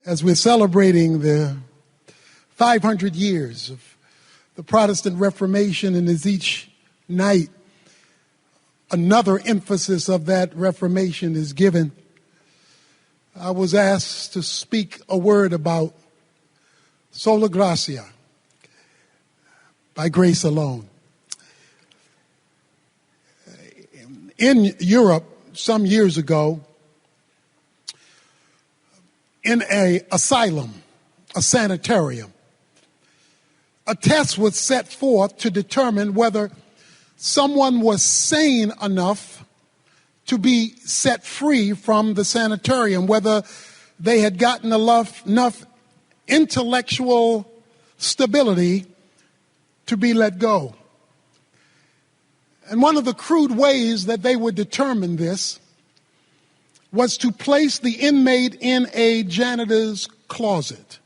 as we're celebrating the 500 years of the Protestant Reformation, and as each night another emphasis of that Reformation is given, I was asked to speak a word about sola gratia, by grace alone. In Europe, some years ago, in an asylum, a sanitarium, a test was set forth to determine whether someone was sane enough to be set free from the sanitarium, whether they had gotten enough intellectual stability to be let go. And one of the crude ways that they would determine this was to place the inmate in a janitor's closet.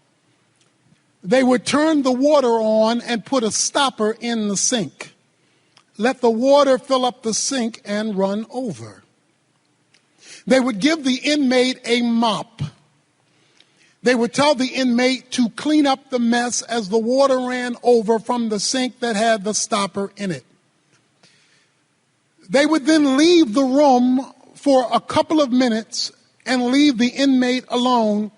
They would turn the water on and put a stopper in the sink. Let the water fill up the sink and run over. They would give the inmate a mop. They would tell the inmate to clean up the mess as the water ran over from the sink that had the stopper in it. They would then leave the room for a couple of minutes and leave the inmate alone,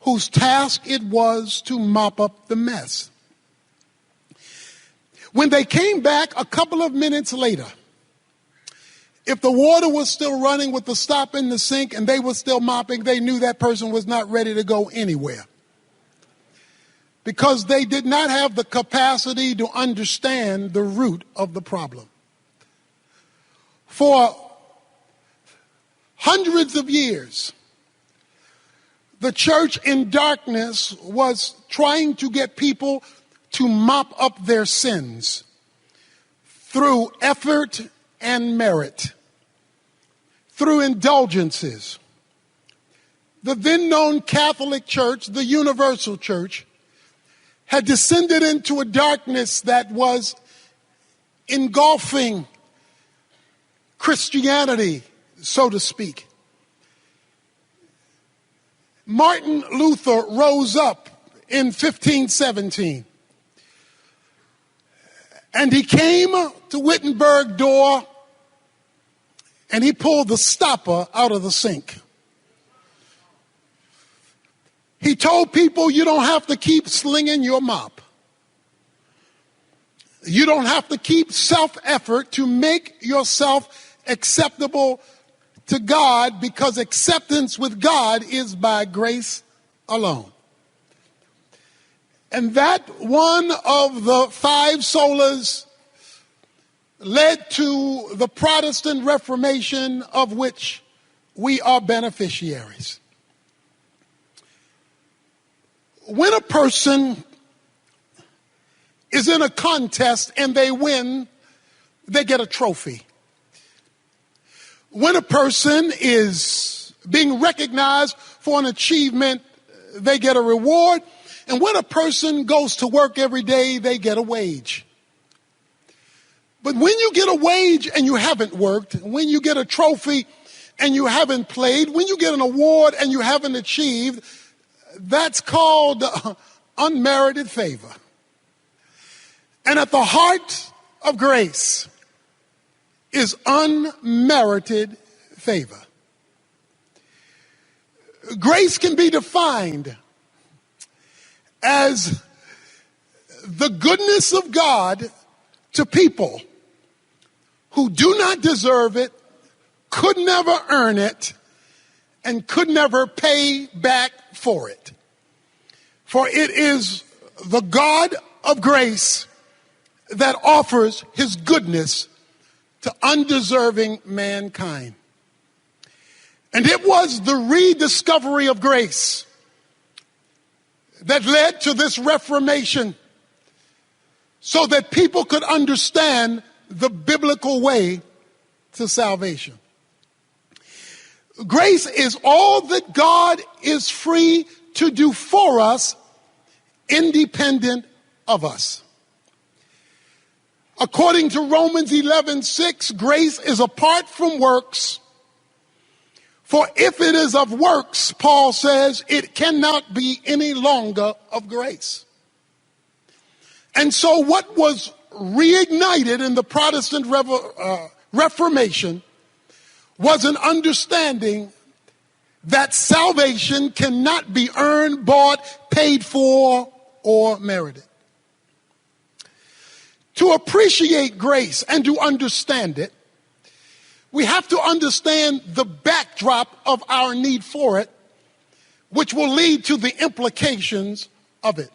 whose task it was to mop up the mess. When they came back a couple of minutes later, if the water was still running with the stop in the sink and they were still mopping, they knew that person was not ready to go anywhere, because they did not have the capacity to understand the root of the problem. For hundreds of years, the church in darkness was trying to get people to mop up their sins through effort and merit, through indulgences. The then known Catholic Church, the Universal Church, had descended into a darkness that was engulfing Christianity, so to speak. Martin Luther rose up in 1517, and he came to Wittenberg door and he pulled the stopper out of the sink. He told people, you don't have to keep slinging your mop. You don't have to keep self-effort to make yourself acceptable to God, because acceptance with God is by grace alone. And that one of the five solas led to the Protestant Reformation, of which we are beneficiaries. When a person is in a contest and they win, they get a trophy. When a person is being recognized for an achievement, they get a reward. And when a person goes to work every day, they get a wage. But when you get a wage and you haven't worked, when you get a trophy and you haven't played, when you get an award and you haven't achieved, that's called unmerited favor. And at the heart of grace is unmerited favor. Grace can be defined as the goodness of God to people who do not deserve it, could never earn it, and could never pay back for it. For it is the God of grace that offers his goodness to undeserving mankind. And it was the rediscovery of grace that led to this Reformation, so that people could understand the biblical way to salvation. Grace is all that God is free to do for us, independent of us. According to Romans 11:6, grace is apart from works, For if it is of works, Paul says, it cannot be any longer of grace. And so what was reignited in the Protestant Reformation was an understanding that salvation cannot be earned, bought, paid for, or merited. To appreciate grace and to understand it, we have to understand the backdrop of our need for it, which will lead to the implications of it.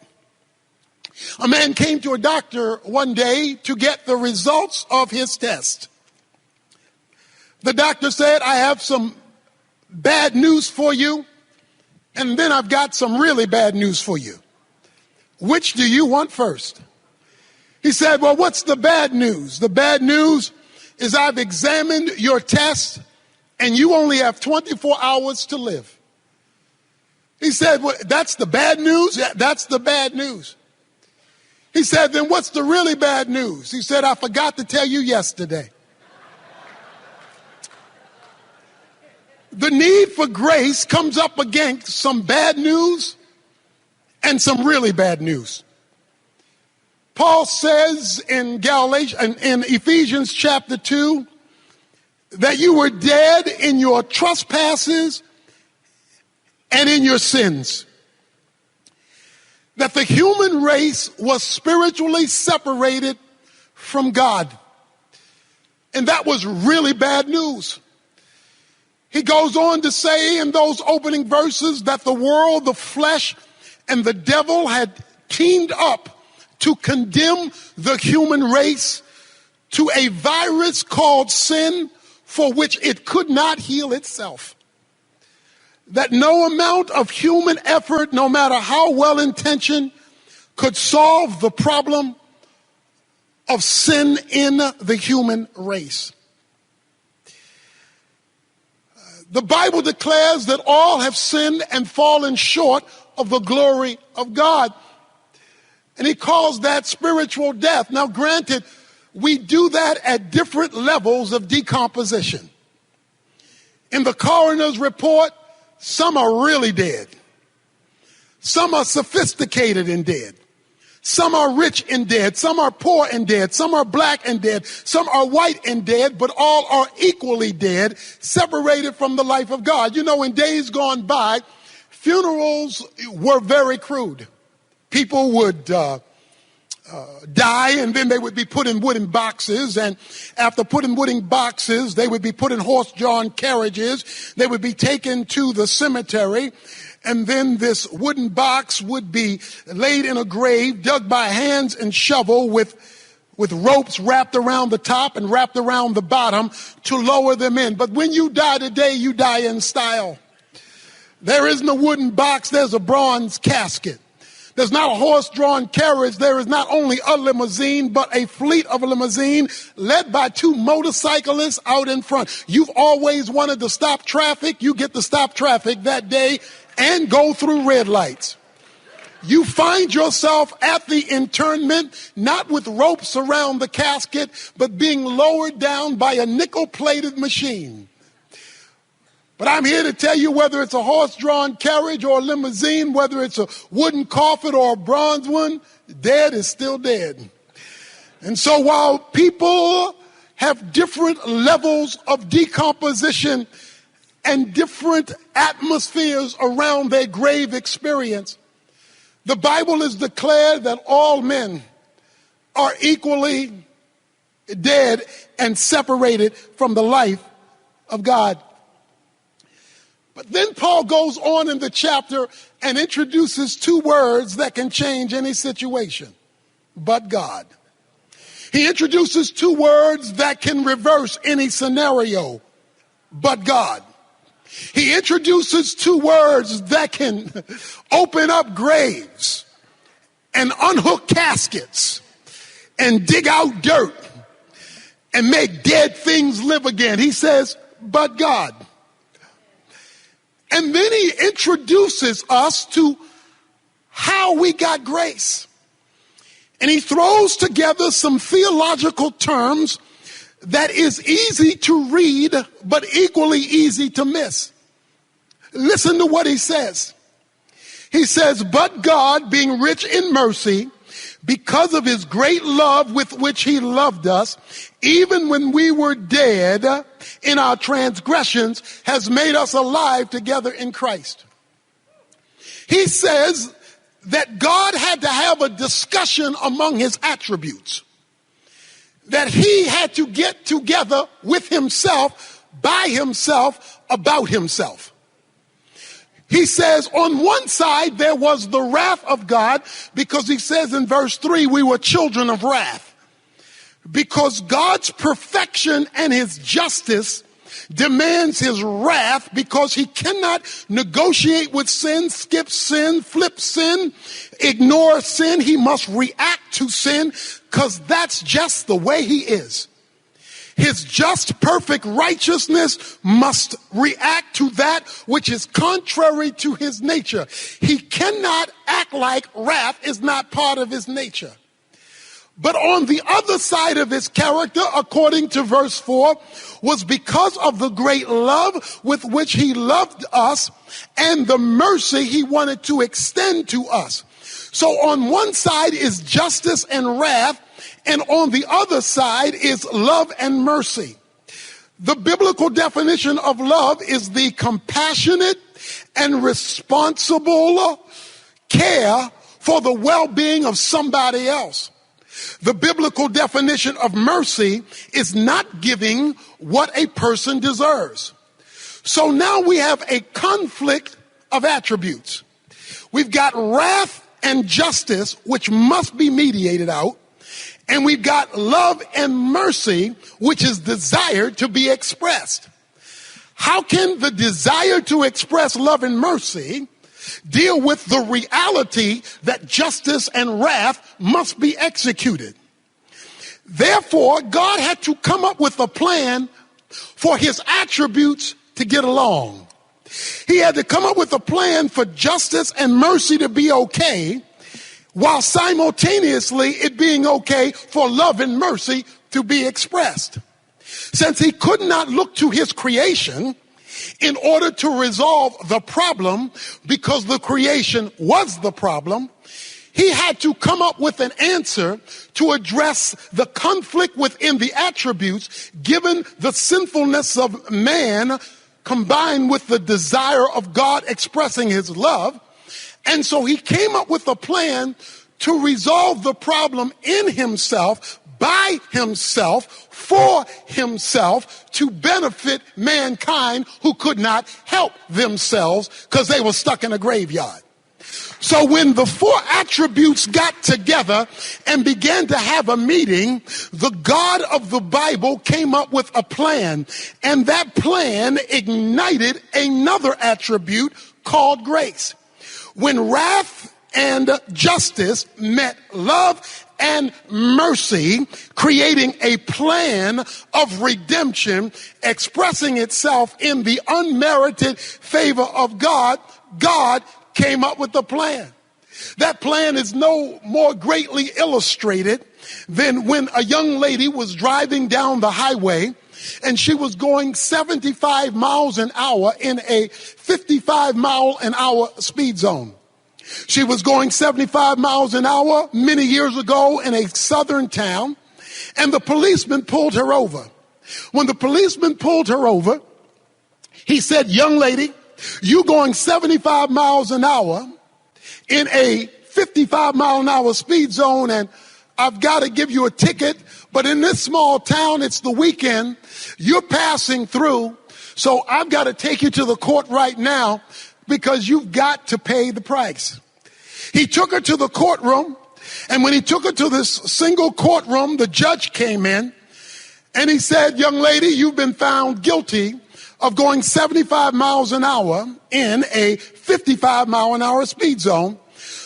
A man came to a doctor one day to get the results of his test. The doctor said, I have some bad news for you, and then I've got some really bad news for you. Which do you want first? He said, well, what's the bad news? The bad news is I've examined your test, and you only have 24 hours to live. He said, well, that's the bad news? Yeah, that's the bad news. He said, then what's the really bad news? He said, I forgot to tell you yesterday. The need for grace comes up against some bad news and some really bad news. Paul says in Ephesians chapter 2 that you were dead in your trespasses and in your sins. That the human race was spiritually separated from God. And that was really bad news. He goes on to say in those opening verses that the world, the flesh, and the devil had teamed up to condemn the human race to a virus called sin for which it could not heal itself. That no amount of human effort, no matter how well-intentioned, could solve the problem of sin in the human race. The Bible declares that all have sinned and fallen short of the glory of God. And he calls that spiritual death. Now, granted, we do that at different levels of decomposition. In the coroner's report, some are really dead. Some are sophisticated and dead. Some are rich and dead. Some are poor and dead. Some are black and dead. Some are white and dead, but all are equally dead, separated from the life of God. You know, in days gone by, funerals were very crude. People would die, and then they would be put in wooden boxes. And after put in wooden boxes, they would be put in horse-drawn carriages. They would be taken to the cemetery. And then this wooden box would be laid in a grave, dug by hands and shovel with ropes wrapped around the top and wrapped around the bottom to lower them in. But when you die today, you die in style. There isn't a wooden box, there's a bronze casket. There's not a horse-drawn carriage. There is not only a limousine, but a fleet of a limousine led by two motorcyclists out in front. You've always wanted to stop traffic. You get to stop traffic that day and go through red lights. You find yourself at the interment, not with ropes around the casket, but being lowered down by a nickel-plated machine. But I'm here to tell you, whether it's a horse-drawn carriage or a limousine, whether it's a wooden coffin or a bronze one, dead is still dead. And so while people have different levels of decomposition and different atmospheres around their grave experience, the Bible has declared that all men are equally dead and separated from the life of God. But then Paul goes on in the chapter and introduces two words that can change any situation. But God. He introduces two words that can reverse any scenario. But God. He introduces two words that can open up graves and unhook caskets and dig out dirt and make dead things live again. He says, but God. And then he introduces us to how we got grace. And he throws together some theological terms that is easy to read, but equally easy to miss. Listen to what he says. He says, but God, being rich in mercy, because of his great love with which he loved us, even when we were dead in our transgressions, has made us alive together in Christ. He says that God had to have a discussion among his attributes, that he had to get together with himself, by himself, about himself. He says on one side there was the wrath of God, because he says in verse 3, we were children of wrath. Because God's perfection and his justice demands his wrath, because he cannot negotiate with sin, skip sin, flip sin, ignore sin. He must react to sin, because that's just the way he is. His just, perfect righteousness must react to that which is contrary to his nature. He cannot act like wrath is not part of his nature. But on the other side of his character, according to verse 4, was because of the great love with which he loved us and the mercy he wanted to extend to us. So on one side is justice and wrath, and on the other side is love and mercy. The biblical definition of love is the compassionate and responsible care for the well-being of somebody else. The biblical definition of mercy is not giving what a person deserves. So now we have a conflict of attributes. We've got wrath and justice, which must be mediated out. And we've got love and mercy, which is desired to be expressed. How can the desire to express love and mercy deal with the reality that justice and wrath must be executed? Therefore, God had to come up with a plan for his attributes to get along. He had to come up with a plan for justice and mercy to be okay, while simultaneously it being okay for love and mercy to be expressed. Since he could not look to his creation in order to resolve the problem, because the creation was the problem, he had to come up with an answer to address the conflict within the attributes, given the sinfulness of man combined with the desire of God expressing his love. And so he came up with a plan to resolve the problem in himself, by himself, for himself, to benefit mankind who could not help themselves because they were stuck in a graveyard. So when the four attributes got together and began to have a meeting, the God of the Bible came up with a plan, and that plan ignited another attribute called grace. When wrath and justice met love and mercy, creating a plan of redemption, expressing itself in the unmerited favor of God, God came up with a plan. That plan is no more greatly illustrated than when a young lady was driving down the highway and she was going 75 miles an hour in a 55 mile an hour speed zone. She was going 75 miles an hour many years ago in a southern town, and the policeman pulled her over. When the policeman pulled her over, he said, "Young lady, you going 75 miles an hour in a 55 mile an hour speed zone, and I've got to give you a ticket, but in this small town, it's the weekend, you're passing through, so I've got to take you to the court right now because you've got to pay the price." He took her to the courtroom, and when he took her to this single courtroom, the judge came in, and he said, "Young lady, you've been found guilty of going 75 miles an hour in a 55 mile an hour speed zone,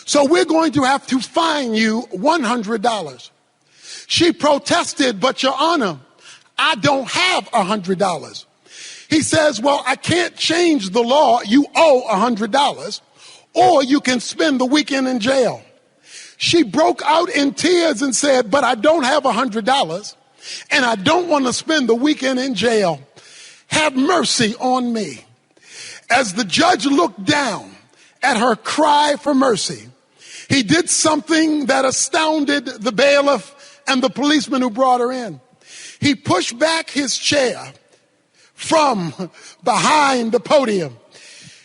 so we're going to have to fine you $100. She protested, "But Your Honor, I don't have $100. He says, "Well, I can't change the law. You owe $100, or you can spend the weekend in jail." She broke out in tears and said, "But I don't have $100, and I don't want to spend the weekend in jail. Have mercy on me." As the judge looked down at her cry for mercy, he did something that astounded the bailiff and the policeman who brought her in. He pushed back his chair from behind the podium.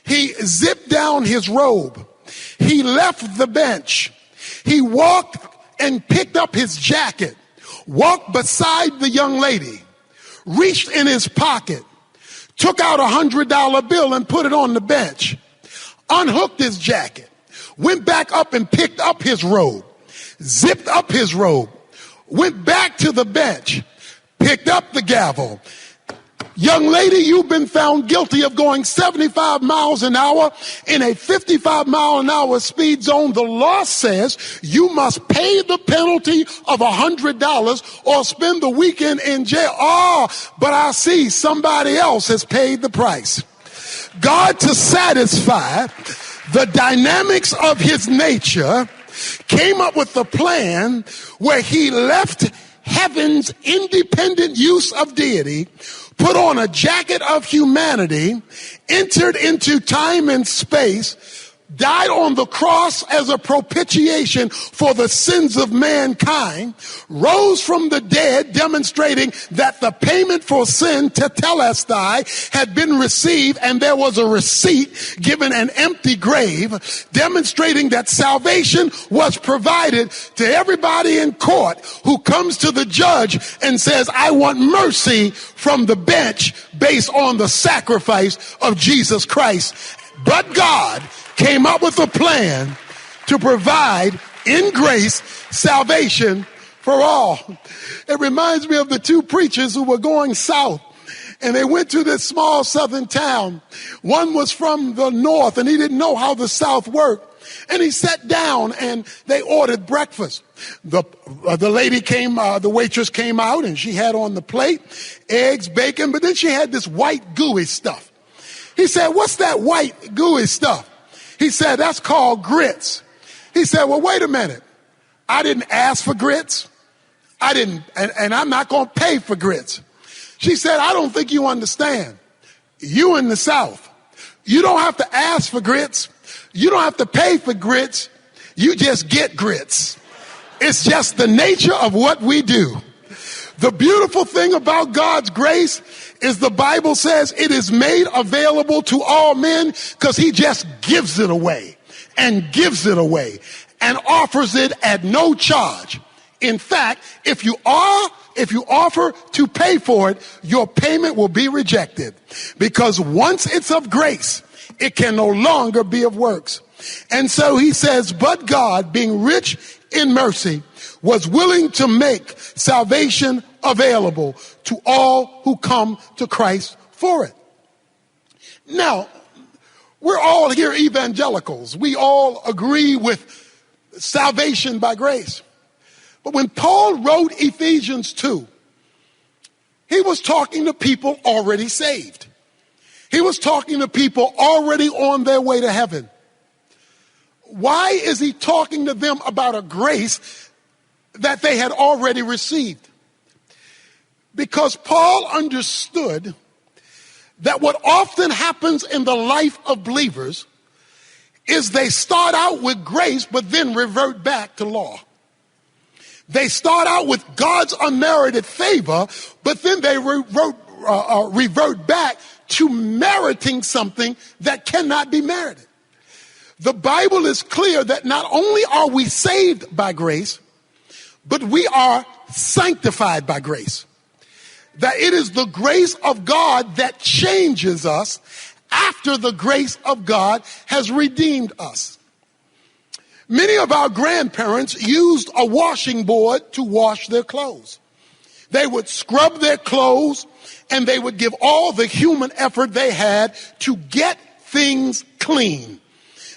He zipped down his robe. He left the bench. He walked and picked up his jacket, walked beside the young lady, reached in his pocket, took out a $100 bill and put it on the bench, unhooked his jacket, went back up and picked up his robe, zipped up his robe, went back to the bench, picked up the gavel. Young lady, you've been found guilty of going 75 miles an hour in a 55 mile an hour speed zone. The law says you must pay the penalty of $100 or spend the weekend in jail. Oh, but I see somebody else has paid the price. God, to satisfy the dynamics of his nature, came up with a plan where he left heaven's independent use of deity, put on a jacket of humanity, entered into time and space, died on the cross as a propitiation for the sins of mankind, rose from the dead, demonstrating that the payment for sin, tetelestai, had been received, and there was a receipt given an empty grave, demonstrating that salvation was provided to everybody in court who comes to the judge and says, I want mercy from the bench based on the sacrifice of Jesus Christ. But God came up with a plan to provide in grace salvation for all. It reminds me of the two preachers who were going south, and they went to this small southern town. One was from the north, and he didn't know how the south worked. And he sat down and they ordered breakfast. The lady came, the waitress came out, and she had on the plate eggs, bacon, but then she had this white gooey stuff. He said, what's that white gooey stuff? He said, that's called grits. He said, well, wait a minute. I didn't ask for grits. And I'm not going to pay for grits. She said, I don't think you understand. You in the South, you don't have to ask for grits. You don't have to pay for grits. You just get grits. It's just the nature of what we do. The beautiful thing about God's grace is the Bible says it is made available to all men because he just gives it away and gives it away and offers it at no charge. In fact, if you offer to pay for it, your payment will be rejected, because once it's of grace, it can no longer be of works. And so he says, but God, being rich in mercy, was willing to make salvation available to all who come to Christ for it. Now, we're all here evangelicals. We all agree with salvation by grace. But when Paul wrote Ephesians 2, he was talking to people already saved. He was talking to people already on their way to heaven. Why is he talking to them about a grace that they had already received? Because Paul understood that what often happens in the life of believers is they start out with grace but then revert back to law. They start out with God's unmerited favor, but then they revert back to meriting something that cannot be merited. The Bible is clear that not only are we saved by grace, but we are sanctified by grace. That it is the grace of God that changes us after the grace of God has redeemed us. Many of our grandparents used a washing board to wash their clothes. They would scrub their clothes, and they would give all the human effort they had to get things clean.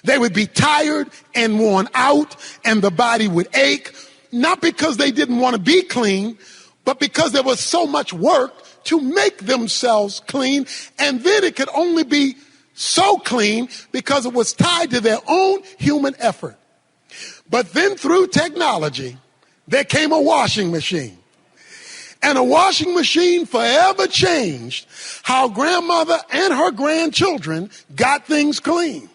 They would be tired and worn out, and the body would ache, not because they didn't want to be clean, but because there was so much work to make themselves clean, and then it could only be so clean because it was tied to their own human effort. But then through technology, there came a washing machine. And a washing machine forever changed how grandmother and her grandchildren got things clean.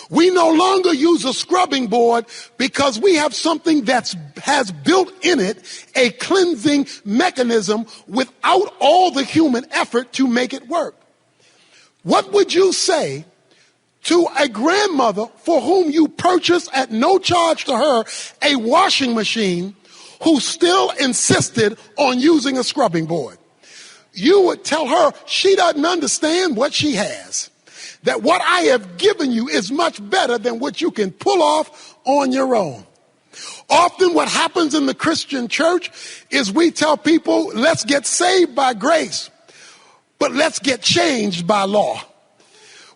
We no longer use a scrubbing board because we have something that has built in it a cleansing mechanism without all the human effort to make it work. What would you say to a grandmother for whom you purchased at no charge to her a washing machine who still insisted on using a scrubbing board? You would tell her she doesn't understand what she has. That what I have given you is much better than what you can pull off on your own. Often what happens in the Christian church is we tell people, let's get saved by grace, but let's get changed by law.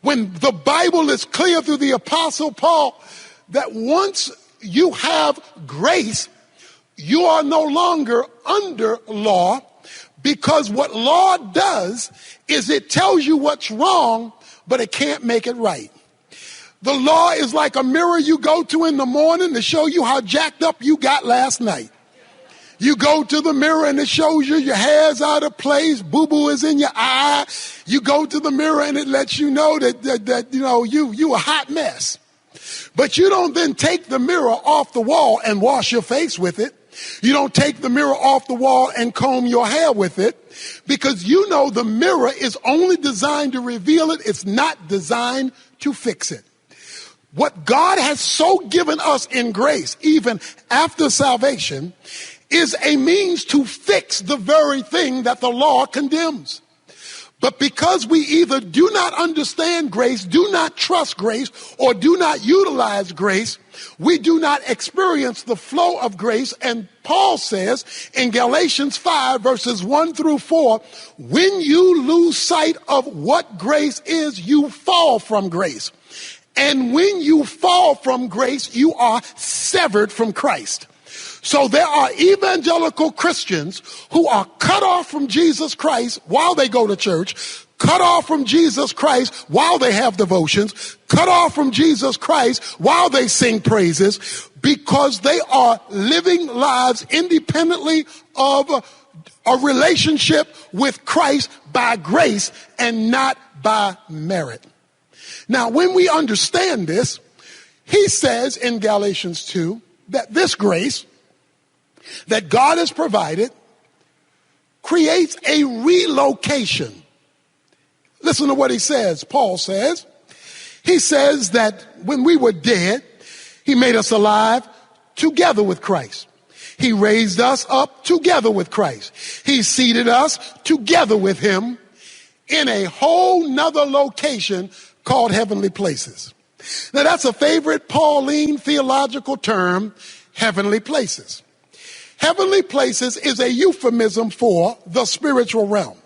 When the Bible is clear through the Apostle Paul that once you have grace, you are no longer under law, because what law does is it tells you what's wrong, but it can't make it right. The law is like a mirror you go to in the morning to show you how jacked up you got last night. You go to the mirror and it shows you your hair's out of place, boo-boo is in your eye. You go to the mirror and it lets you know that you a hot mess. But you don't then take the mirror off the wall and wash your face with it. You don't take the mirror off the wall and comb your hair with it, because you know the mirror is only designed to reveal it. It's not designed to fix it. What God has so given us in grace, even after salvation, is a means to fix the very thing that the law condemns. But because we either do not understand grace, do not trust grace, or do not utilize grace, we do not experience the flow of grace. And Paul says in Galatians 5 verses 1 through 4, when you lose sight of what grace is, you fall from grace. And when you fall from grace, you are severed from Christ. So there are evangelical Christians who are cut off from Jesus Christ while they go to church, cut off from Jesus Christ while they have devotions, cut off from Jesus Christ while they sing praises, because they are living lives independently of a relationship with Christ by grace and not by merit. Now, when we understand this, he says in Galatians 2 that this grace that God has provided creates a relocation. Listen to what he says. Paul says, he says that when we were dead, he made us alive together with Christ. He raised us up together with Christ. He seated us together with him in a whole nother location called heavenly places. Now that's a favorite Pauline theological term, heavenly places. Heavenly places is a euphemism for the spiritual realm.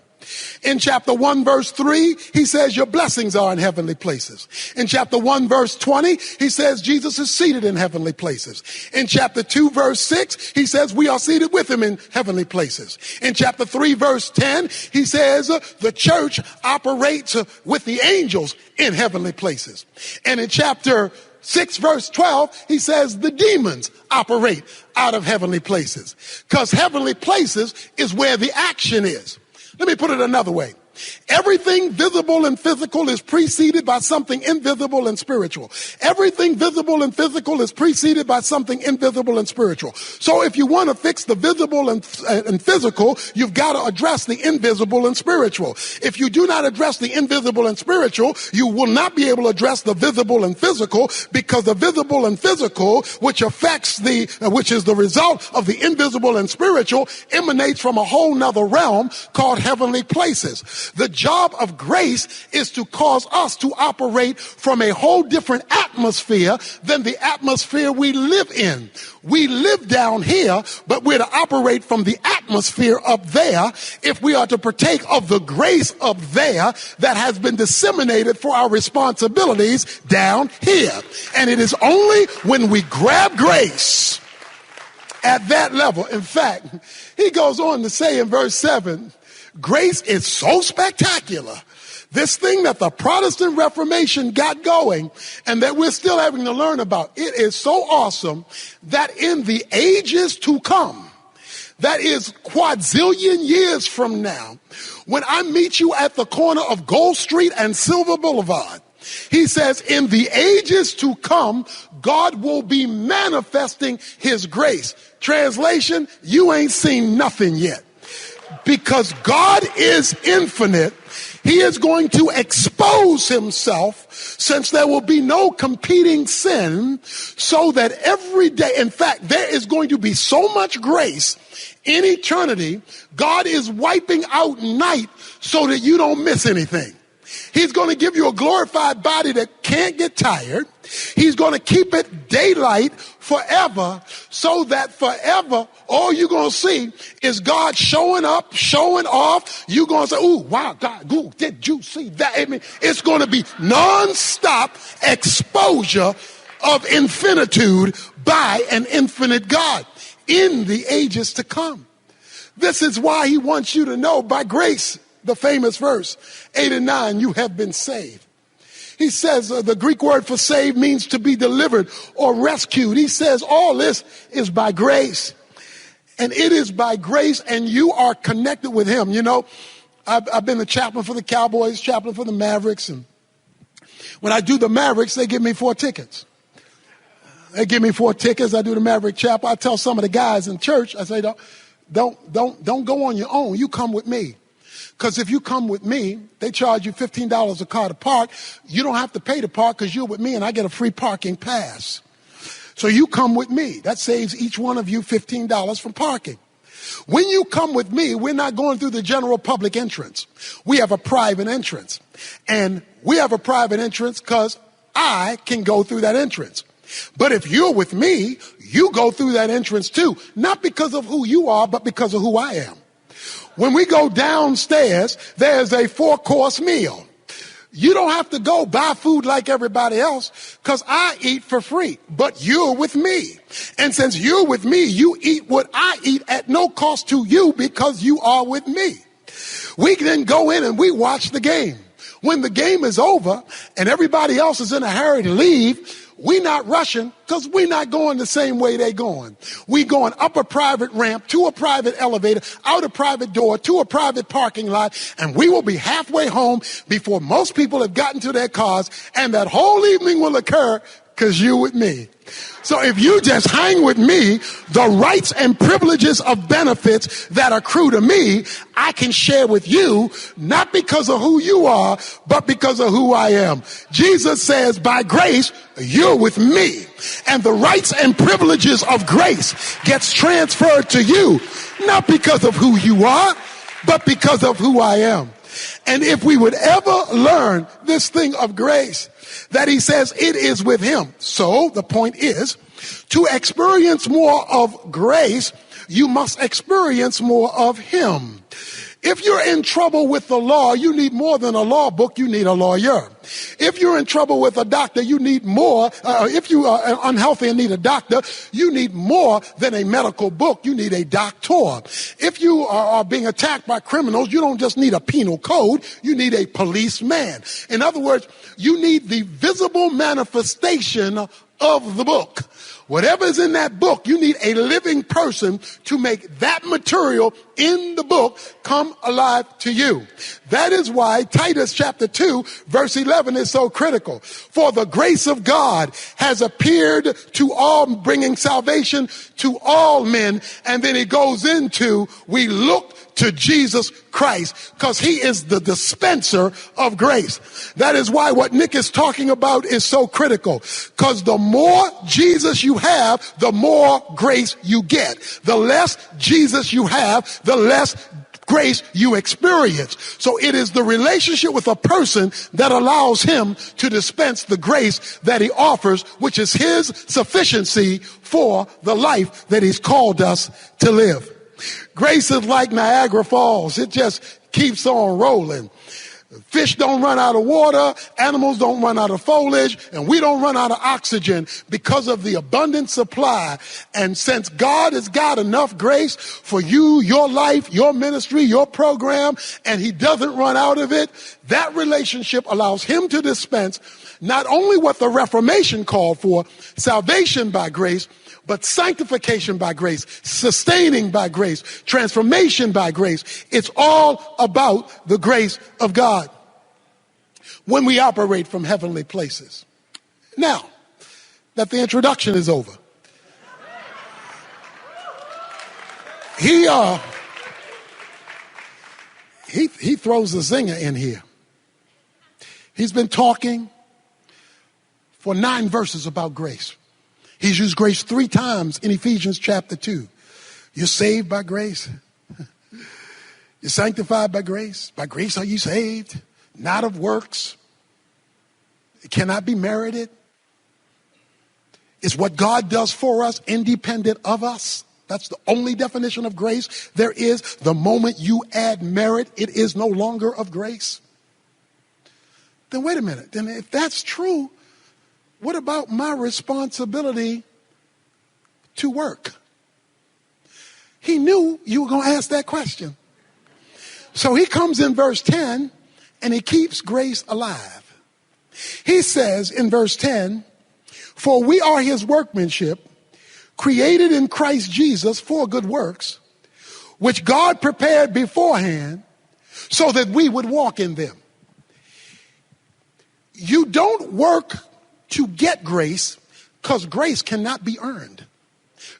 In chapter 1 verse 3, he says your blessings are in heavenly places. In chapter 1 verse 20, he says Jesus is seated in heavenly places. In chapter 2 verse 6, he says we are seated with him in heavenly places. In chapter 3 verse 10, he says the church operates with the angels in heavenly places. And in chapter 6 verse 12, he says the demons operate out of heavenly places, because heavenly places is where the action is. Let me put it another way. Everything visible and physical is preceded by something invisible and spiritual. Everything visible and physical is preceded by something invisible and spiritual. So if you want to fix the visible and physical, you've got to address the invisible and spiritual. If you do not address the invisible and spiritual, you will not be able to address the visible and physical, because the visible and physical, which is the result of the invisible and spiritual, emanates from a whole nother realm called heavenly places. The job of grace is to cause us to operate from a whole different atmosphere than the atmosphere we live in. We live down here, but we're to operate from the atmosphere up there if we are to partake of the grace up there that has been disseminated for our responsibilities down here. And it is only when we grab grace at that level. In fact, he goes on to say in verse 7, grace is so spectacular, this thing that the Protestant Reformation got going and that we're still having to learn about, it is so awesome that in the ages to come, that is quadrillion years from now, when I meet you at the corner of Gold Street and Silver Boulevard, he says, in the ages to come, God will be manifesting his grace. Translation, you ain't seen nothing yet. Because God is infinite, he is going to expose himself, since there will be no competing sin, so that every day, in fact, there is going to be so much grace in eternity, God is wiping out night so that you don't miss anything. He's going to give you a glorified body that can't get tired. He's going to keep it daylight forever, so that forever all you're going to see is God showing up, showing off. You're going to say, ooh, wow, God, ooh, did you see that? I mean, it's going to be nonstop exposure of infinitude by an infinite God in the ages to come. This is why he wants you to know, by grace, the famous verse 8 and 9, you have been saved. He says the Greek word for saved means to be delivered or rescued. He says all this is by grace. And it is by grace, and you are connected with him. You know, I've been the chaplain for the Cowboys, chaplain for the Mavericks. And when I do the Mavericks, they give me 4 tickets. They give me 4 tickets. I do the Maverick chapel. I tell some of the guys in church, I say, don't go on your own. You come with me. Because if you come with me, they charge you $15 a car to park. You don't have to pay to park because you're with me and I get a free parking pass. So you come with me. That saves each one of you $15 from parking. When you come with me, we're not going through the general public entrance. We have a private entrance. And we have a private entrance because I can go through that entrance. But if you're with me, you go through that entrance too. Not because of who you are, but because of who I am. When we go downstairs, there's a 4-course meal. You don't have to go buy food like everybody else because I eat for free, but you're with me. And since you're with me, you eat what I eat at no cost to you because you are with me. We then go in and we watch the game. When the game is over and everybody else is in a hurry to leave, we're not rushing because we're not going the same way they're going. We're going up a private ramp, to a private elevator, out a private door, to a private parking lot, and we will be halfway home before most people have gotten to their cars, and that whole evening will occur because you're with me. So if you just hang with me, the rights and privileges of benefits that accrue to me, I can share with you, not because of who you are, but because of who I am. Jesus says, by grace, you're with me. And the rights and privileges of grace gets transferred to you, not because of who you are, but because of who I am. And if we would ever learn this thing of grace, that he says it is with him. So the point is, to experience more of grace, you must experience more of him. If you're in trouble with the law, you need more than a law book, you need a lawyer. If you're in trouble with a doctor, you need more. If you are unhealthy and need a doctor, you need more than a medical book, you need a doctor. If you are being attacked by criminals, you don't just need a penal code, you need a policeman. In other words, you need the visible manifestation of the book. Whatever's in that book, you need a living person to make that material in the book come alive to you. That is why Titus chapter 2, verse 11 is so critical. For the grace of God has appeared to all, bringing salvation to all men. And then it goes into, we look to Jesus Christ because he is the dispenser of grace. That is why what Nick is talking about is so critical, because the more Jesus you have, the more grace you get. The less Jesus you have, the less grace you experience. So it is the relationship with a person that allows him to dispense the grace that he offers, which is his sufficiency for the life that he's called us to live. Grace is like Niagara Falls. It just keeps on rolling. Fish don't run out of water, animals don't run out of foliage, and we don't run out of oxygen because of the abundant supply. And since God has got enough grace for you, your life, your ministry, your program, and he doesn't run out of it, that relationship allows him to dispense not only what the Reformation called for, salvation by grace, but sanctification by grace, sustaining by grace, transformation by grace. It's all about the grace of God when we operate from heavenly places. Now that the introduction is over, he throws a zinger in here. He's been talking for 9 verses about grace. He's used grace 3 times in Ephesians chapter 2. You're saved by grace. You're sanctified by grace. By grace are you saved, not of works. It cannot be merited. It's what God does for us, independent of us. That's the only definition of grace there is. The moment you add merit, it is no longer of grace. Then wait a minute. Then if that's true, what about my responsibility to work? He knew you were going to ask that question. So he comes in verse 10 and he keeps grace alive. He says in verse 10, for we are his workmanship, created in Christ Jesus for good works, which God prepared beforehand so that we would walk in them. You don't work to get grace because grace cannot be earned.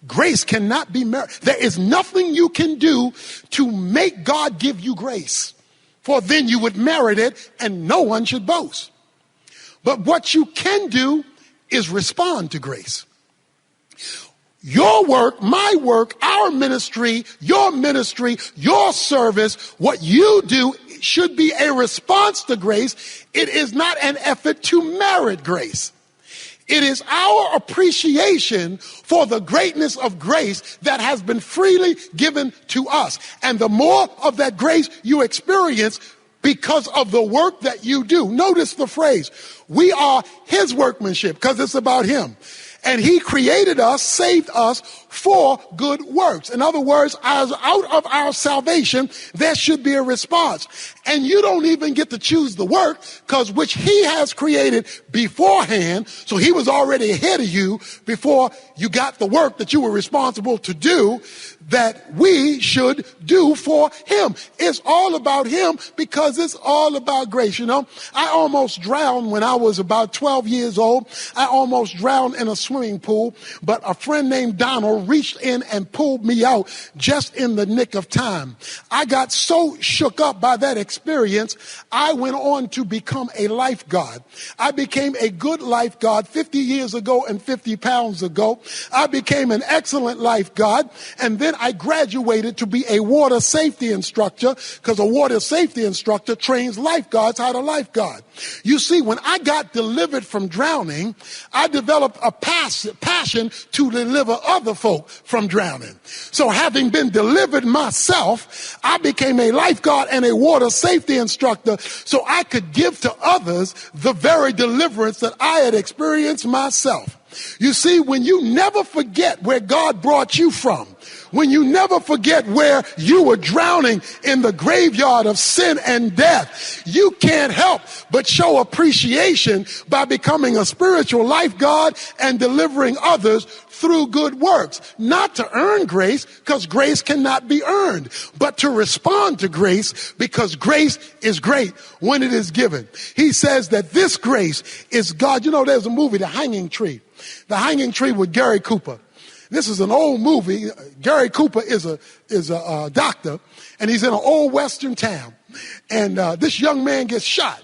Grace cannot be merited. There is nothing you can do to make God give you grace, for then you would merit it and no one should boast. But what you can do is respond to grace. Your work, my work, our ministry, your service, what you do should be a response to grace. It is not an effort to merit grace. It is our appreciation for the greatness of grace that has been freely given to us. And the more of that grace you experience because of the work that you do. Notice the phrase, we are his workmanship, because it's about him. And he created us, saved us for good works. In other words, as out of our salvation, there should be a response. And you don't even get to choose the work, because which he has created beforehand. So he was already ahead of you before you got the work that you were responsible to do, that we should do for him. It's all about him because it's all about grace. You know, I almost drowned when I was about 12 years old. I almost drowned in a swimming pool, but a friend named Donald reached in and pulled me out just in the nick of time. I got so shook up by that experience, I went on to become a lifeguard. I became a good lifeguard 50 years ago and 50 pounds ago. I became an excellent lifeguard, and then I graduated to be a water safety instructor, because a water safety instructor trains lifeguards how to lifeguard. You see, when I got delivered from drowning, I developed a passion to deliver other folk from drowning. So having been delivered myself, I became a lifeguard and a water safety instructor so I could give to others the very deliverance that I had experienced myself. You see, when you never forget where God brought you from, when you never forget where you were drowning in the graveyard of sin and death, you can't help but show appreciation by becoming a spiritual lifeguard and delivering others through good works. Not to earn grace, because grace cannot be earned, but to respond to grace, because grace is great when it is given. He says that this grace is God. You know, there's a movie, The Hanging Tree. The Hanging Tree with Gary Cooper. This is an old movie. Gary Cooper is a doctor, and he's in an old western town. And this young man gets shot.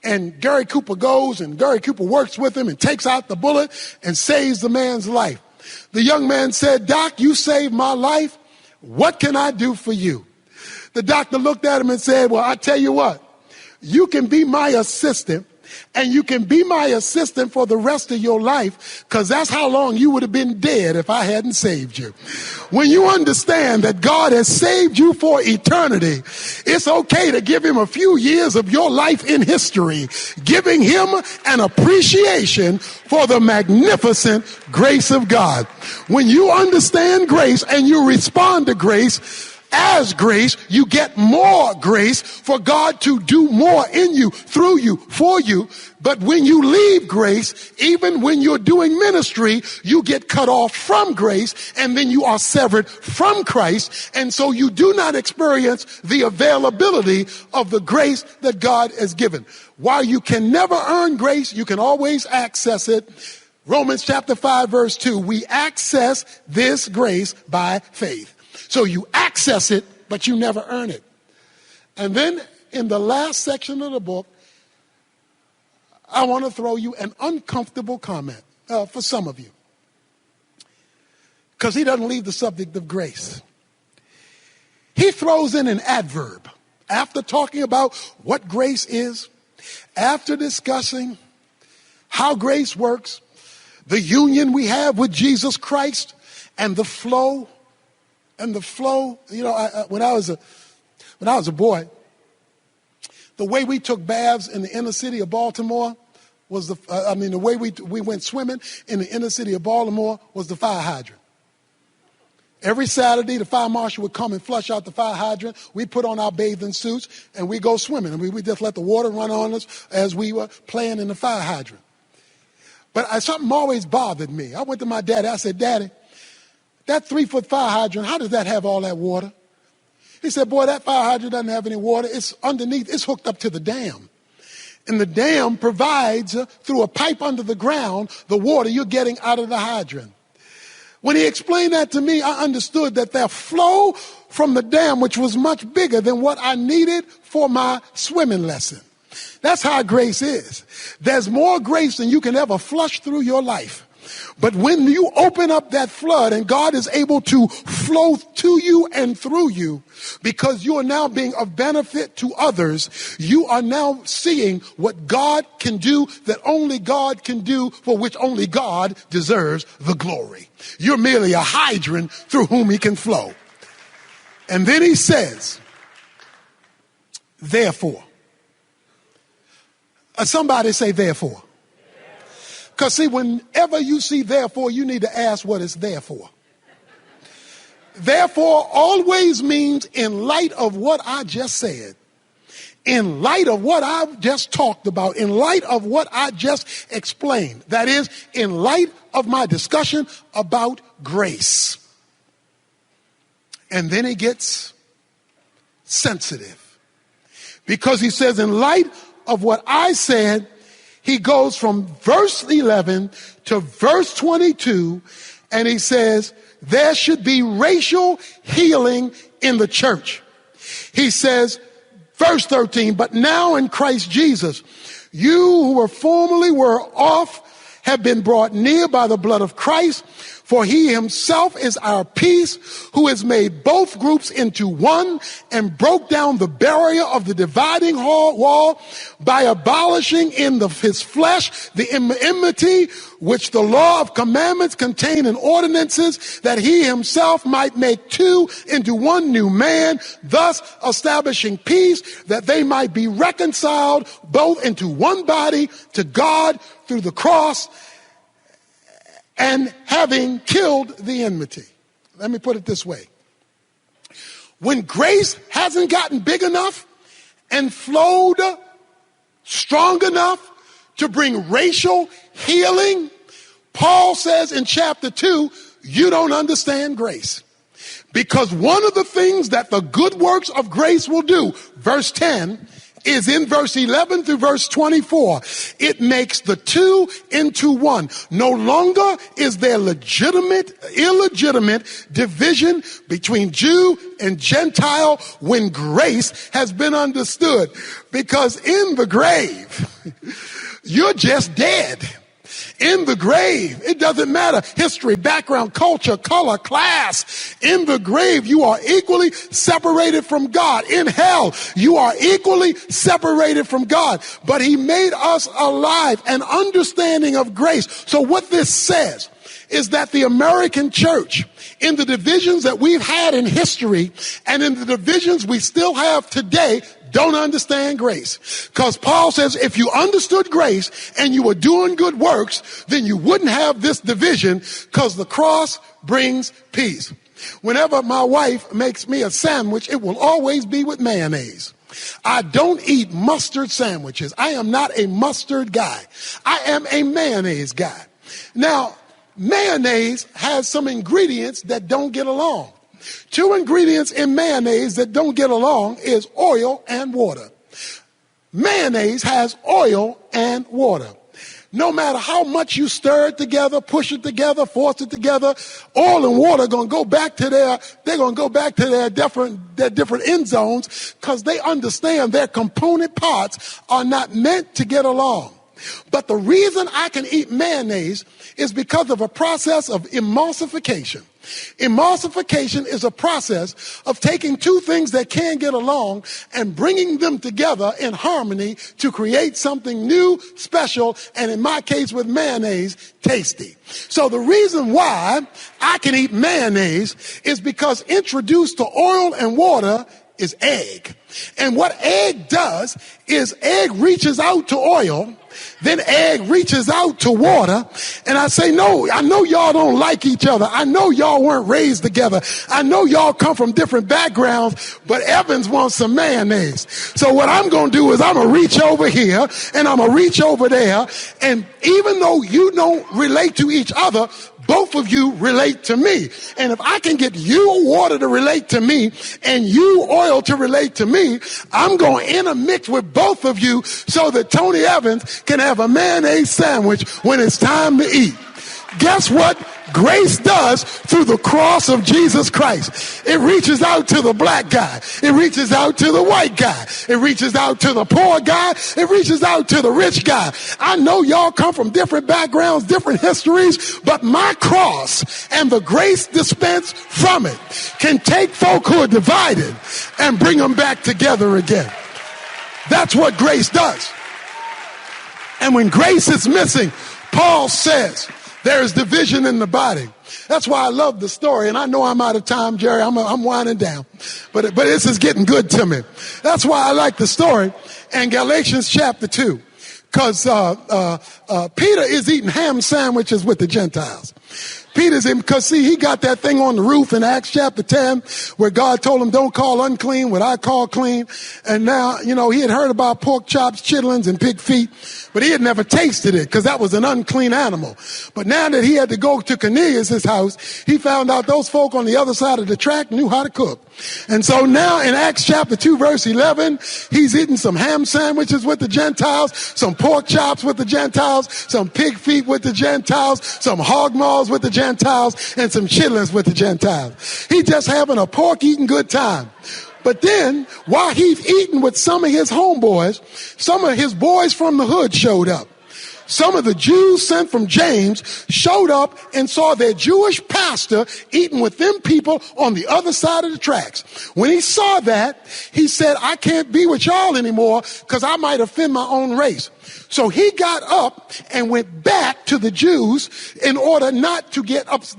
And Gary Cooper goes, and Gary Cooper works with him and takes out the bullet and saves the man's life. The young man said, "Doc, you saved my life. What can I do for you?" The doctor looked at him and said, "Well, I tell you what, you can be my assistant, and you can be my assistant for the rest of your life, because that's how long you would have been dead if I hadn't saved you." When you understand that God has saved you for eternity, it's okay to give him a few years of your life in history, giving him an appreciation for the magnificent grace of God. When you understand grace and you respond to grace, as grace, you get more grace for God to do more in you, through you, for you. But when you leave grace, even when you're doing ministry, you get cut off from grace, and then you are severed from Christ. And so you do not experience the availability of the grace that God has given. While you can never earn grace, you can always access it. Romans chapter 5, verse 2, we access this grace by faith. So you access it, but you never earn it. And then in the last section of the book, I want to throw you an uncomfortable comment for some of you. Because he doesn't leave the subject of grace. He throws in an adverb. After talking about what grace is, after discussing how grace works, the union we have with Jesus Christ, and the flow. You know, when I was a boy, the way we took baths in the inner city of Baltimore was the way we went swimming in the inner city of Baltimore was the fire hydrant. Every Saturday, the fire marshal would come and flush out the fire hydrant. We put on our bathing suits and we go swimming, and we just let the water run on us as we were playing in the fire hydrant. But something always bothered me. I went to my daddy. I said, "Daddy, that 3-foot fire hydrant, how does that have all that water?" He said, "Boy, that fire hydrant doesn't have any water. It's underneath. It's hooked up to the dam. And the dam provides, through a pipe under the ground, the water you're getting out of the hydrant." When he explained that to me, I understood that their flow from the dam, which was much bigger than what I needed for my swimming lesson. That's how grace is. There's more grace than you can ever flush through your life. But when you open up that flood and God is able to flow to you and through you, because you are now being of benefit to others, you are now seeing what God can do that only God can do, for which only God deserves the glory. You're merely a hydrant through whom he can flow. And then he says, therefore. Somebody say therefore. Because see, whenever you see therefore, you need to ask what it's there for. Therefore always means in light of what I just said, in light of what I've just talked about, in light of what I just explained. That is, in light of my discussion about grace. And then he gets sensitive. Because he says, in light of what I said, he goes from verse 11 to verse 22, and he says, there should be racial healing in the church. He says, verse 13, but now in Christ Jesus, you who were formerly off have been brought near by the blood of Christ. For he himself is our peace, who has made both groups into one and broke down the barrier of the dividing wall by abolishing in his flesh the enmity which the law of commandments contained in ordinances, that he himself might make two into one new man, thus establishing peace, that they might be reconciled both into one body to God through the cross, and having killed the enmity. Let me put it this way. When grace hasn't gotten big enough and flowed strong enough to bring racial healing, Paul says in chapter 2, you don't understand grace. Because one of the things that the good works of grace will do, verse 10, is in verse 11 through verse 24. It makes the two into one. No longer is there illegitimate division between Jew and Gentile when grace has been understood. Because in the grave, you're just dead. In the grave, it doesn't matter history, background, culture, color, class. In the grave, you are equally separated from God. In hell, you are equally separated from God. But he made us alive, an understanding of grace. So what this says is that the American church, in the divisions that we've had in history and in the divisions we still have today, don't understand grace. Because Paul says if you understood grace and you were doing good works, then you wouldn't have this division, because the cross brings peace. Whenever my wife makes me a sandwich, it will always be with mayonnaise. I don't eat mustard sandwiches. I am not a mustard guy. I am a mayonnaise guy. Now, mayonnaise has some ingredients that don't get along. 2 ingredients in mayonnaise that don't get along is oil and water. Mayonnaise has oil and water. No matter how much you stir it together, push it together, force it together, oil and water are going to go back to their different end zones, because they understand their component parts are not meant to get along. But the reason I can eat mayonnaise is because of a process of emulsification. Emulsification is a process of taking 2 things that can't get along and bringing them together in harmony to create something new, special, and in my case with mayonnaise, tasty. So the reason why I can eat mayonnaise is because introduced to oil and water is egg. And what egg does is egg reaches out to oil, then egg reaches out to water, and I say, no, I know y'all don't like each other. I know y'all weren't raised together. I know y'all come from different backgrounds, but Evans wants some mayonnaise. So what I'm going to do is I'm going to reach over here, and I'm going to reach over there, and even though you don't relate to each other, both of you relate to me. And if I can get you water to relate to me and you oil to relate to me, I'm going to intermix with both of you so that Tony Evans can have a mayonnaise sandwich when it's time to eat. Guess what grace does through the cross of Jesus Christ? It reaches out to the black guy. It reaches out to the white guy. It reaches out to the poor guy. It reaches out to the rich guy. I know y'all come from different backgrounds, different histories, but my cross and the grace dispensed from it can take folk who are divided and bring them back together again. That's what grace does. And when grace is missing, Paul says, there is division in the body. That's why I love the story. And I know I'm out of time, Jerry. I'm winding down. But this is getting good to me. That's why I like the story. And Galatians chapter 2. Because Peter is eating ham sandwiches with the Gentiles. Peter's in, because see, he got that thing on the roof in Acts chapter 10 where God told him, don't call unclean what I call clean. And now, he had heard about pork chops, chitlins, and pig feet, but he had never tasted it because that was an unclean animal. But now that he had to go to Cornelius' house, he found out those folk on the other side of the track knew how to cook. And so now in Acts chapter 2, verse 11, he's eating some ham sandwiches with the Gentiles, some pork chops with the Gentiles, some pig feet with the Gentiles, some hog maws with the Gentiles, and some chitlins with the Gentiles. He's just having a pork eating good time. But then, while he's eating with some of his homeboys, some of his boys from the hood showed up. Some of the Jews sent from James showed up and saw their Jewish pastor eating with them people on the other side of the tracks. When he saw that, he said, I can't be with y'all anymore because I might offend my own race. So he got up and went back to the Jews in order not to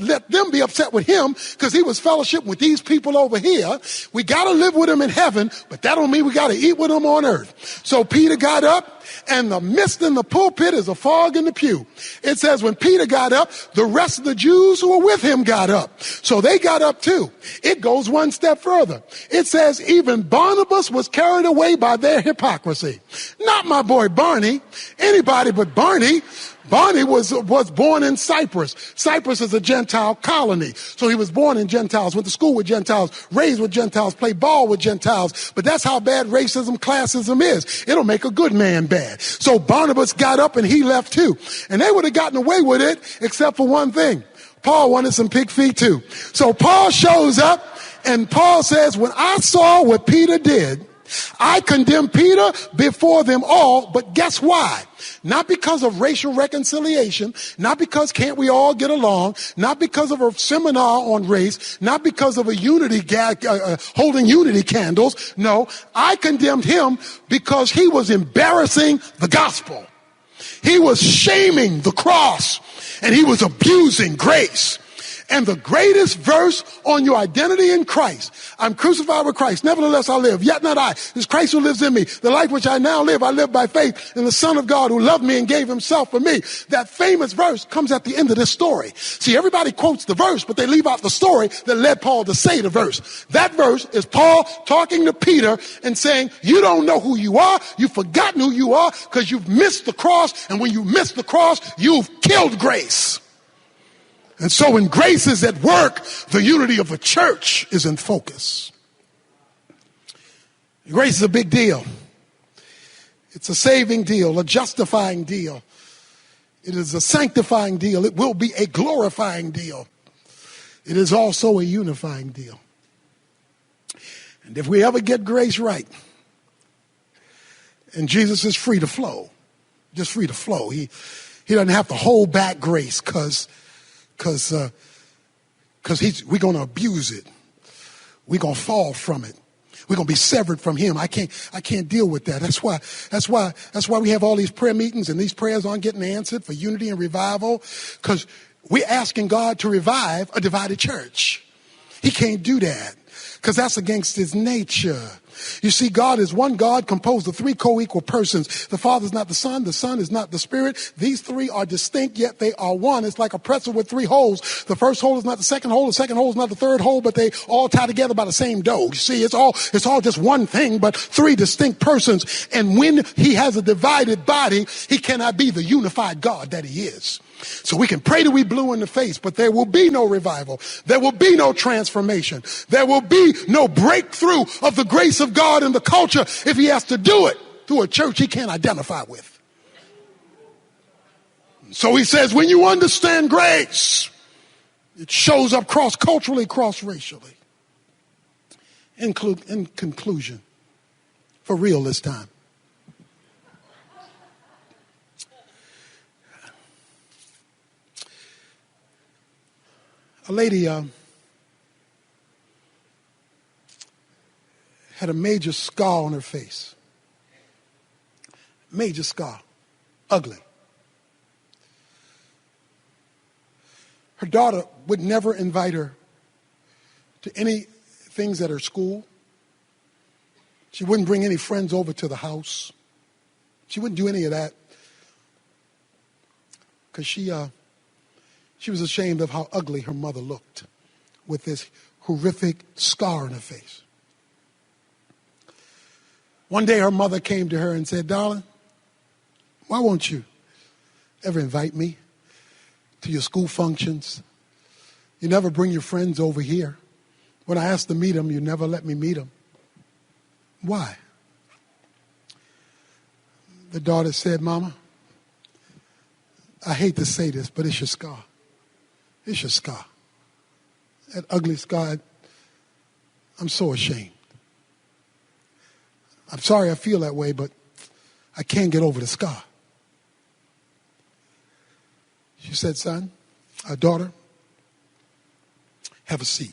let them be upset with him, because he was fellowship with these people over here. We got to live with them in heaven, but that don't mean we got to eat with them on earth. So Peter got up, and the mist in the pulpit is a fog in the pew. It says when Peter got up, the rest of the Jews who were with him got up. So they got up too. It goes one step further. It says even Barnabas was carried away by their hypocrisy. Not my boy Barney, anybody but Barney. Barney was born in Cyprus. Cyprus is a Gentile colony. So he was born in Gentiles, went to school with Gentiles, raised with Gentiles, played ball with Gentiles. But that's how bad racism, classism is. It'll make a good man bad. So Barnabas got up and he left too. And they would have gotten away with it except for one thing. Paul wanted some pig feet too. So Paul shows up and Paul says, when I saw what Peter did, I condemned Peter before them all, but guess why? Not because of racial reconciliation, not because can't we all get along, not because of a seminar on race, not because of a unity holding unity candles. No, I condemned him because he was embarrassing the gospel. He was shaming the cross and he was abusing grace. And the greatest verse on your identity in Christ, I'm crucified with Christ, nevertheless I live, yet not I. It's Christ who lives in me. The life which I now live, I live by faith in the Son of God who loved me and gave himself for me. That famous verse comes at the end of this story. See, everybody quotes the verse, but they leave out the story that led Paul to say the verse. That verse is Paul talking to Peter and saying, you don't know who you are. You've forgotten who you are because you've missed the cross. And when you miss the cross, you've killed grace. And so when grace is at work, the unity of the church is in focus. Grace is a big deal. It's a saving deal, a justifying deal. It is a sanctifying deal. It will be a glorifying deal. It is also a unifying deal. And if we ever get grace right, and Jesus is free to flow, just free to flow. He doesn't have to hold back grace because we're going to abuse it. We're going to fall from it. We're going to be severed from him. I can't deal with that. That's why we have all these prayer meetings and these prayers aren't getting answered for unity and revival, because we're asking God to revive a divided church. He can't do that because that's against his nature. You see, God is one God composed of three co-equal persons. The Father is not the Son is not the Spirit. These three are distinct, yet they are one. It's like a pretzel with three holes. The first hole is not the second hole is not the third hole, but they all tie together by the same dough. You see, it's all just one thing, but three distinct persons. And when he has a divided body, he cannot be the unified God that he is. So we can pray till we blue in the face, but there will be no revival. There will be no transformation. There will be no breakthrough of the grace of God in the culture if he has to do it through a church he can't identify with. So he says, when you understand grace, it shows up cross-culturally, cross-racially. In conclusion, for real this time, a lady had a major scar on her face. Major scar. Ugly. Her daughter would never invite her to any things at her school. She wouldn't bring any friends over to the house. She wouldn't do any of that because she was ashamed of how ugly her mother looked with this horrific scar on her face. One day her mother came to her and said, darling, why won't you ever invite me to your school functions? You never bring your friends over here. When I ask to meet them, you never let me meet them. Why? The daughter said, Mama, I hate to say this, but it's your scar. It's your scar. That ugly scar. I'm so ashamed. I'm sorry I feel that way, but I can't get over the scar. She said, son, our daughter, have a seat.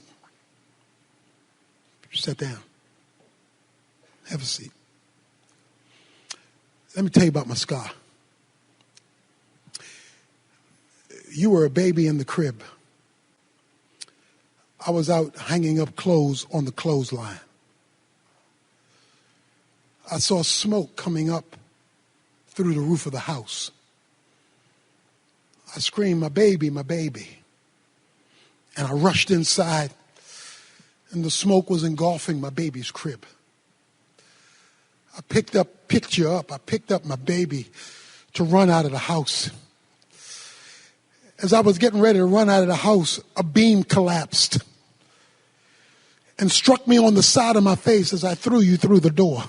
Sit down. Have a seat. Let me tell you about my scar. You were a baby in the crib. I was out hanging up clothes on the clothesline. I saw smoke coming up through the roof of the house. I screamed, my baby, my baby. And I rushed inside, and the smoke was engulfing my baby's crib. I picked up my baby to run out of the house. As I was getting ready to run out of the house, a beam collapsed and struck me on the side of my face as I threw you through the door.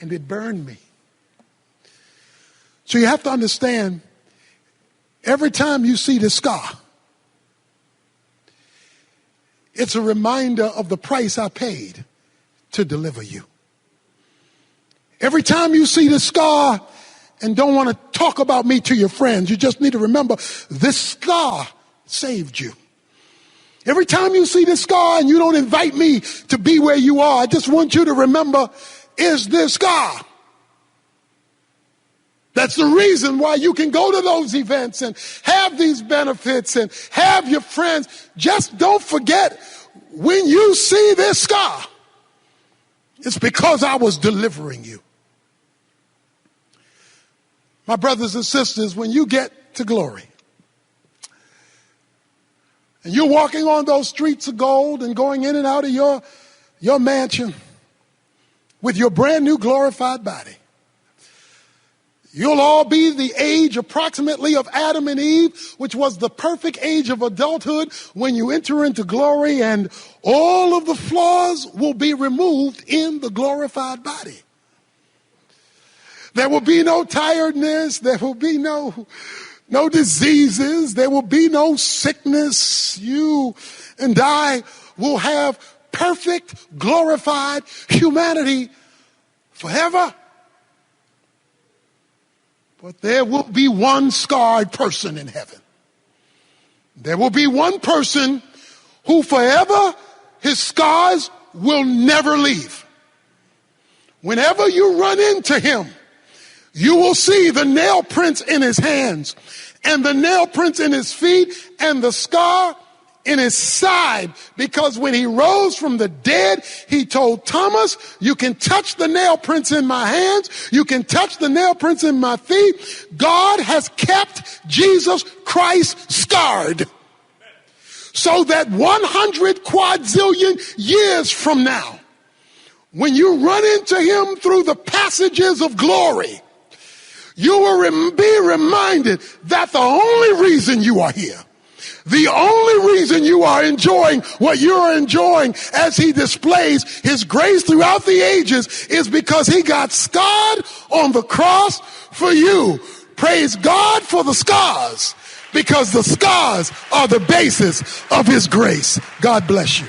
And it burned me. So you have to understand, every time you see this scar, it's a reminder of the price I paid to deliver you. Every time you see this scar and don't want to talk about me to your friends, you just need to remember this scar saved you. Every time you see this scar and you don't invite me to be where you are, I just want you to remember, is this scar That's the reason why you can go to those events and have these benefits and have your friends. Just don't forget, when you see this scar, it's because I was delivering you. My brothers and sisters, when you get to glory, and you're walking on those streets of gold and going in and out of your mansion with your brand new glorified body, you'll all be the age approximately of Adam and Eve, which was the perfect age of adulthood when you enter into glory, and all of the flaws will be removed in the glorified body. There will be no tiredness. There will be no diseases. There will be no sickness. You and I will have perfect, glorified humanity forever. But there will be one scarred person in heaven. There will be one person who forever his scars will never leave. Whenever you run into him, you will see the nail prints in his hands and the nail prints in his feet and the scar in his side, because when he rose from the dead, he told Thomas, you can touch the nail prints in my hands. You can touch the nail prints in my feet. God has kept Jesus Christ scarred so that 100 quadrillion years from now, when you run into him through the passages of glory, you will be reminded that the only reason you are here, the only reason you are enjoying what you're enjoying as he displays his grace throughout the ages, is because he got scarred on the cross for you. Praise God for the scars, because the scars are the basis of his grace. God bless you.